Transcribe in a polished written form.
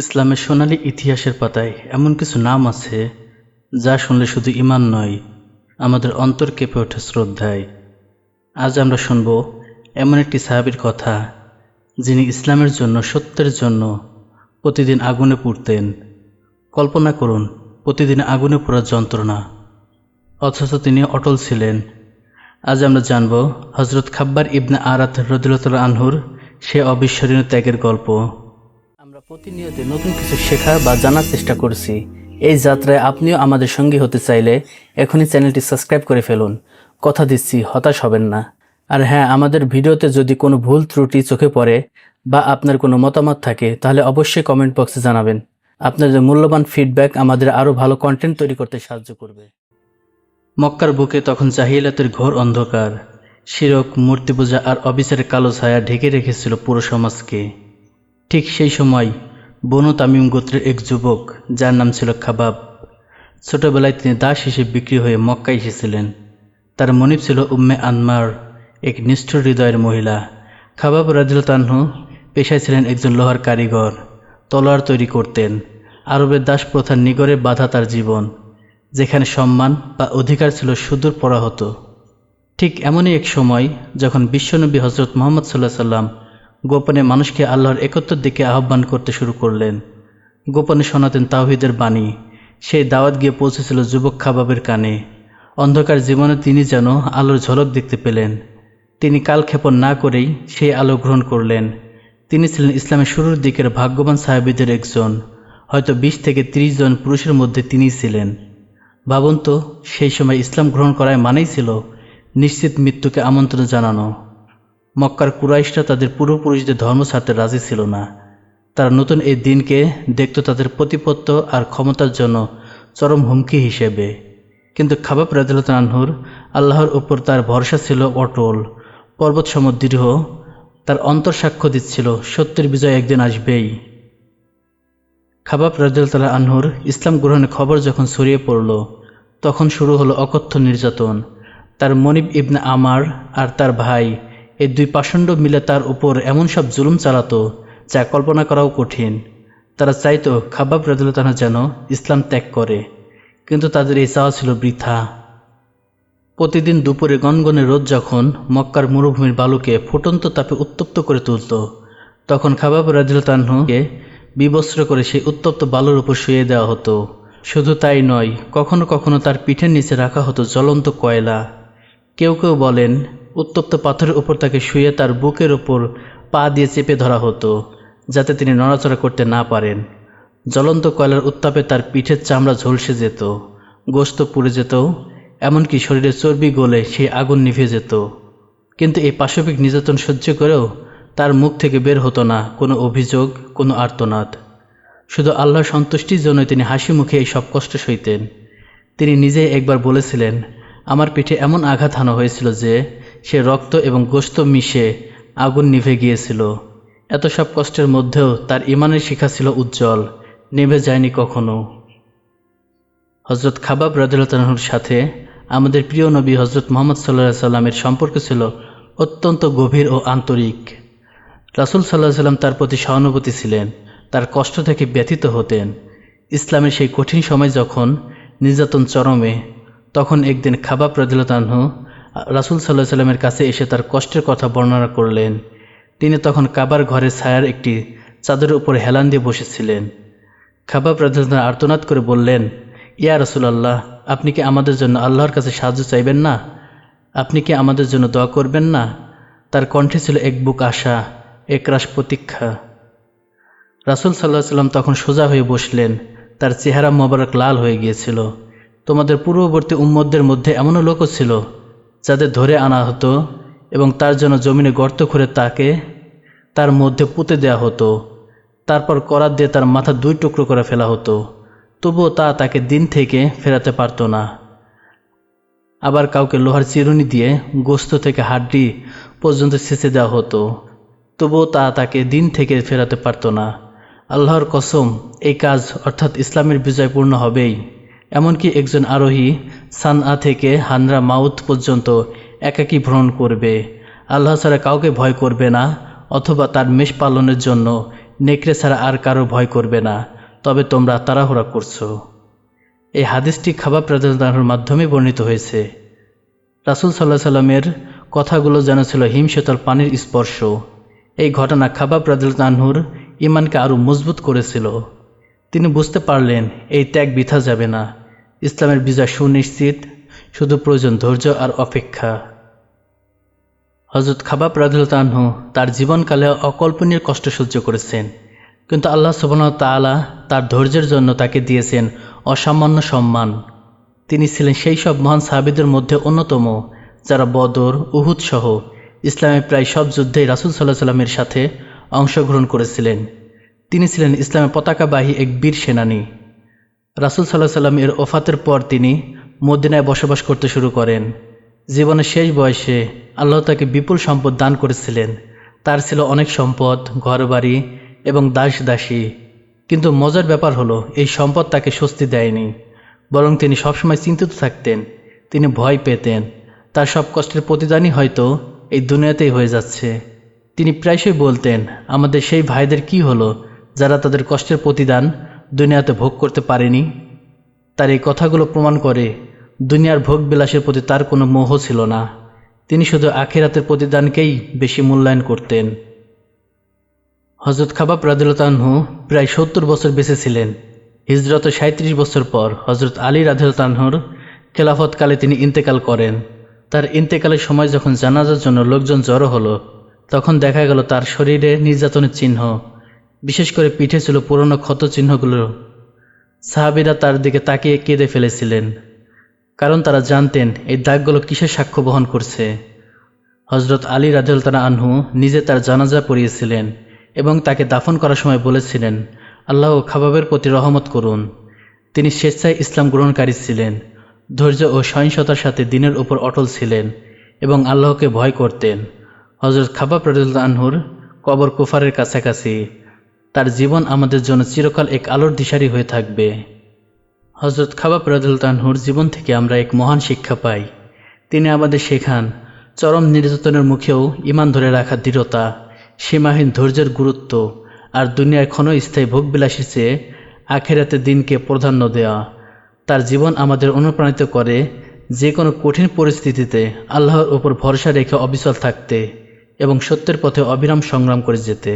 ইসলামের সোনালী ইতিহাসের পাতায় এমন কিছু নাম আছে যা শুনলে শুধু ঈমান নয়, আমাদের অন্তর কেঁপে ওঠে শ্রদ্ধায়। আজ আমরা শুনব এমন একটি সাহাবীর কথা, যিনি ইসলামের জন্য, সত্যের জন্য প্রতিদিন আগুনে পুড়তেন। কল্পনা করুন, প্রতিদিন আগুনে পোড়ার যন্ত্রণা, অথচ তিনি অটল ছিলেন। আজ আমরা জানব হযরত খাব্বার ইবনে আরাত রাদিয়াল্লাহু আনহুর সে অবিস্মরণীয় ত্যাগের গল্প। আমরা প্রতিনিয়ত নতুন কিছু শেখা বা জানার চেষ্টা করছি। এই যাত্রায় আপনিও আমাদের সঙ্গী হতে চাইলে এখনই চ্যানেলটি সাবস্ক্রাইব করে ফেলুন। কথা দিচ্ছি, হতাশ হবেন না। আর হ্যাঁ, আমাদের ভিডিওতে যদি কোনো ভুল ত্রুটি চোখে পড়ে বা আপনার কোনো মতামত থাকে, তাহলে অবশ্যই কমেন্ট বক্সে জানাবেন। আপনাদের মূল্যবান ফিডব্যাক আমাদের আরও ভালো কন্টেন্ট তৈরি করতে সাহায্য করবে। মক্কার বুকে তখন জাহিলিয়াতের ঘোর অন্ধকার। শিরক, মূর্তি পূজা আর অবিচারের কালো ছায়া ঢেকে রেখেছিল পুরো সমাজকে। ঠিক সেই সময় বনু তামিম গোত্রের এক যুবক, যার নাম ছিল খাবাব, ছোটবেলায় তিনি দাস হিসেবে বিক্রি হয়ে মক্কায় এসেছিলেন। তার মনিব ছিল উম্মে আনমার, এক নিষ্ঠুর হৃদয়ের মহিলা। খাবাব রাদিয়াল্লাহু আনহু পেশায় ছিলেন একজন লোহার কারিগর, তলোয়ার তৈরি করতেন। আরবের দাস প্রথার নিগড়ে বাঁধা তার জীবন, যেখানে সম্মান বা অধিকার ছিল সুদূর পরাহত। ঠিক এমনই এক সময় যখন বিশ্বনবী হজরত মুহাম্মদ সাল্লাল্লাহু আলাইহি সাল্লাম গোপনে মানুষকে আল্লাহর একত্বের দিকে আহ্বান করতে শুরু করলেন। গোপনে শোনাতেন তাওহীদের বাণী। সেই দাওয়াত গিয়ে পৌঁছেছিল যুবক খাবাবের কানে। অন্ধকার জীবনে তিনি যেন আলোর ঝলক দেখতে পেলেন। তিনি কালক্ষেপণ না করেই সেই আলো গ্রহণ করলেন। তিনি ছিলেন ইসলামের শুরুর দিকের ভাগ্যবান সাহাবীদের একজন। হয়তো 20 থেকে 30 জন পুরুষের মধ্যে তিনিই ছিলেন। ভাবুন তো, সেই সময় ইসলাম গ্রহণ করায় মানেই ছিল নিশ্চিত মৃত্যুকে আমন্ত্রণ জানানো। মক্কার কুরাইশরা তাদের পূর্বপুরুষদের ধর্ম ছাড়তে রাজি ছিল না। তারা নতুন এই দিনকে দেখত তাদের প্রতিপত্ত আর ক্ষমতার জন্য চরম হুমকি হিসেবে। কিন্তু খাবাব রাদিয়াল্লাহু আনহুর আল্লাহর উপর তার ভরসা ছিল অটল, পর্বত সম দৃঢ়। তার অন্তর সাক্ষ্য দিচ্ছিল সত্যের বিজয় একদিন আসবেই। খাবাব রাদিয়াল্লাহু আনহুর ইসলাম গ্রহণের খবর যখন ছড়িয়ে পড়ল, তখন শুরু হলো অকথ্য নির্যাতন। তার মনিব ইবনে আমার আর তার ভাই, এই দুই পাষণ্ড মিলে তার উপর এমন সব জুলুম চালাতো যা কল্পনা করাও কঠিন। তারা চাইতো খাবাব রাদিয়াল্লাহু আনহু যেন ইসলাম ত্যাগ করে, কিন্তু তাদের এই চাওয়া ছিল বৃথা। প্রতিদিন দুপুরে গনগনে রোদ যখন মক্কার মরুভূমির বালুকে ফুটন্ত তাপে উত্তপ্ত করে তুলত, তখন খাবাব রাদিয়াল্লাহু আনহুকে বিবস্ত্র করে সেই উত্তপ্ত বালুর উপর শুয়ে দেওয়া হতো। শুধু তাই নয়, কখনো কখনো তার পিঠের নিচে রাখা হতো জ্বলন্ত কয়লা। কেউ কেউ বলেন, উত্তপ্ত পাথরের উপর তাকে শুয়ে তার বুকের ওপর পা দিয়ে চেপে ধরা হতো, যাতে তিনি নড়াচড়া করতে না পারেন। জ্বলন্ত কয়লার উত্তাপে তার পিঠের চামড়া ঝলসে যেত, গোশত পুড়ে যেত, এমনকি শরীরের চর্বি গলে সেই আগুন নিভে যেত। কিন্তু এই পাশবিক নির্যাতন সহ্য করেও তার মুখ থেকে বের হতো না কোনো অভিযোগ, কোনো আর্তনাদ। শুধু আল্লাহর সন্তুষ্টির জন্যই তিনি হাসি মুখে এই সব কষ্ট সইতেন। তিনি নিজেই একবার বলেছিলেন, আমার পিঠে এমন আঘাত হানা হয়েছিল যে সে রক্ত এবং গোশত মিশে আগুন নিভে গিয়েছিল। এত সব কষ্টের মধ্যেও তার ঈমানের শিখা ছিল উজ্জ্বল, নেভে যায়নি কখনো। হযরত খাবাব রাদিয়াল্লাহু আনহুর সাথে আমাদের প্রিয় নবী হযরত মুহাম্মদ সাল্লাল্লাহু আলাইহি সাল্লামের সম্পর্ক ছিল অত্যন্ত গভীর ও আন্তরিক। রাসূল সাল্লাল্লাহু আলাইহি সাল্লাম তার প্রতি সহানুভূতি ছিলেন, তার কষ্ট থেকে ব্যথিত হতেন। ইসলামের সেই কঠিন সময় যখন নির্যাতন চরমে, তখন একদিন খাবাব রাদিয়াল্লাহু আনহু রাসূল সাল্লাল্লাহু আলাইহি সাল্লামের কাছে এসে তার কষ্টের কথা বর্ণনা করলেন। তিনি তখন কাবার ঘরের ছায়ার একটি চাদরের উপর হেলান দিয়ে বসেছিলেন। খাবাব রাদিয়াল্লাহু আনহু আর্তনাদ করে বললেন, ইয়া রাসূলুল্লাহ, আপনি কি আমাদের জন্য আল্লাহর কাছে সাহায্য চাইবেন না? আপনি কি আমাদের জন্য দোয়া করবেন না? তার কণ্ঠে ছিল এক বুক আশা, একরাশ প্রতীক্ষা। রাসূল সাল্লাল্লাহু আলাইহি সাল্লাম তখন সোজা হয়ে বসলেন। তার চেহারা মোবারক লাল হয়ে গিয়েছিল। তোমাদের পূর্ববর্তী উম্মতদের মধ্যে এমনও লোকও ছিল যাদের ধরে আনা হতো এবং তার জন্য জমিনে গর্ত করে তাকে তার মধ্যে পুঁতে দেওয়া হতো। তারপর করাত দিয়ে তার মাথা 2 টুকরো করে ফেলা হতো, তবুও তাকে দিন থেকে ফেরাতে পারত না। আবার কাউকে লোহার চিরুনি দিয়ে গোশত থেকে হাড্ডি পর্যন্ত ছেঁচে দেওয়া হতো, তবুও তাকে দিন থেকে ফেরাতে পারত না। আল্লাহর কসম, এই কাজ অর্থাৎ ইসলামের বিজয় পূর্ণ হবেই। এমনকি একজন আরোহী সানআ থেকে হানরা মাউত পর্যন্ত একাকী ভ্রমণ করবে, আল্লাহ ছাড়া কাউকে ভয় করবে না, অথবা তার মেষ পালনের জন্য নেকড়ে ছাড়া আর কারো ভয় করবে না, তবে তোমরা তাড়াহুড়া করছো। এই হাদিসটি খাবাব রাদিয়াল্লাহু আনহুর মাধ্যমে বর্ণিত হয়েছে। রাসূল সাল্লাল্লাহু আলাইহি সাল্লামের কথাগুলো যেন ছিল হিমশীতল পানির স্পর্শ। এই ঘটনা খাবাব রাদিয়াল্লাহু আনহুর ঈমানকে আরও মজবুত করেছিল। তিনি বুঝতে পারলেন এই ত্যাগ বৃথা যাবে না, ইসলামের বিজয় সুনিশ্চিত, শুধু প্রয়োজন ধৈর্য আর অপেক্ষা। হযরত খাবাব রাদিয়াল্লাহু আনহু তার জীবনকালে অকল্পনীয় কষ্ট সহ্য করেছেন, কিন্তু আল্লাহ সুবহানাহু ওয়া তাআলা তার ধৈর্যের জন্য তাকে দিয়েছেন অসামান্য সম্মান। তিনি ছিলেন সেই সব মহান সাহাবীদের মধ্যে অন্যতম যারা বদর, উহুদ সহ ইসলামের প্রায় সব যুদ্ধেই রাসূল সাল্লাল্লাহু আলাইহি সাল্লামের সাথে অংশগ্রহণ করেছিলেন। তিনি ছিলেন ইসলামের পতাকাবাহী এক বীর সেনানী। রাসূল সাল্লাল্লাহু আলাইহি সাল্লাম এর ওফাতের পর তিনি মদিনায় বসবাস করতে শুরু করেন। জীবনের শেষ বয়সে আল্লাহ তাকে বিপুল সম্পদ দান করেছিলেন। তার ছিল অনেক সম্পদ, ঘরবাড়ি এবং দাস দাসী। কিন্তু মজার ব্যাপার হলো, এই সম্পদ তাকে স্বস্তি দেয়নি, বরং তিনি সবসময় চিন্তিত থাকতেন। তিনি ভয় পেতেন তার সব কষ্টের প্রতিদানই হয়তো এই দুনিয়াতেই হয়ে যাচ্ছে। তিনি প্রায়শই বলতেন, আমাদের সেই ভাইদের কি হলো যারা তাদের কষ্টের প্রতিদান দুনিয়াতে ভোগ করতে পারেনি। তার এই কথাগুলো প্রমাণ করে দুনিয়ার ভোগ বিলাসের প্রতি তার কোনো মোহ ছিল না। তিনি শুধু আখিরাতের প্রতিদানকেই বেশি মূল্যায়ন করতেন। হযরত খাবাব রাদিয়াল্লাহু আনহু প্রায় ৭০ বছর বেঁচে ছিলেন। হিজরতের ৩৭ বছর পর হযরত আলী রাদিয়াল্লাহু আনহুর খেলাফতকালে তিনি ইন্তেকাল করেন। তার ইন্তেকালের সময় যখন জানাজার জন্য লোকজন জড়ো হলো, তখন দেখা গেল তার শরীরে নির্যাতনের চিহ্ন, বিশেষ করে পিঠে ছিল পুরনো ক্ষত চিহ্নগুলো। সাহাবীরা তার দিকে তাকিয়ে কেঁদে ফেলেছিলেন, কারণ তারা জানতেন এই দাগগুলো কিসের সাক্ষ্য বহন করছে। হযরত আলী রাদিয়াল্লাহু আনহু নিজে তার জানাজা পড়িয়েছিলেন এবং তাকে দাফন করার সময় বলেছিলেন, আল্লাহ খাবাবের প্রতি রহমত করুন। তিনি স্বেচ্ছায় ইসলাম গ্রহণকারী ছিলেন, ধৈর্য ও সহিংসতার সাথে দিনের উপর অটল ছিলেন এবং আল্লাহকে ভয় করতেন। হযরত খাবাব রাদিয়াল্লাহু আনহুর কবর কুফারের কাছাকাছি। তার জীবন আমাদের জন্য চিরকাল এক আলোর দিশারি হয়ে থাকবে। হযরত খাবাব রাদিয়াল্লাহু আনহুর জীবন থেকে আমরা এক মহান শিক্ষা পাই। তিনি আমাদের শেখান চরম নির্যাতনের মুখেও ঈমান ধরে রাখার দৃঢ়তা, সীমাহীন ধৈর্যের গুরুত্ব, আর দুনিয়ার ক্ষণস্থায়ী ভোগবিলাসের চেয়ে আখিরাতের দিনকে প্রাধান্য দেওয়া। তার জীবন আমাদের অনুপ্রাণিত করে যে কোনো কঠিন পরিস্থিতিতে আল্লাহর উপর ভরসা রেখে অবিচল থাকতে এবং সত্যের পথে অবিরাম সংগ্রাম করে যেতে।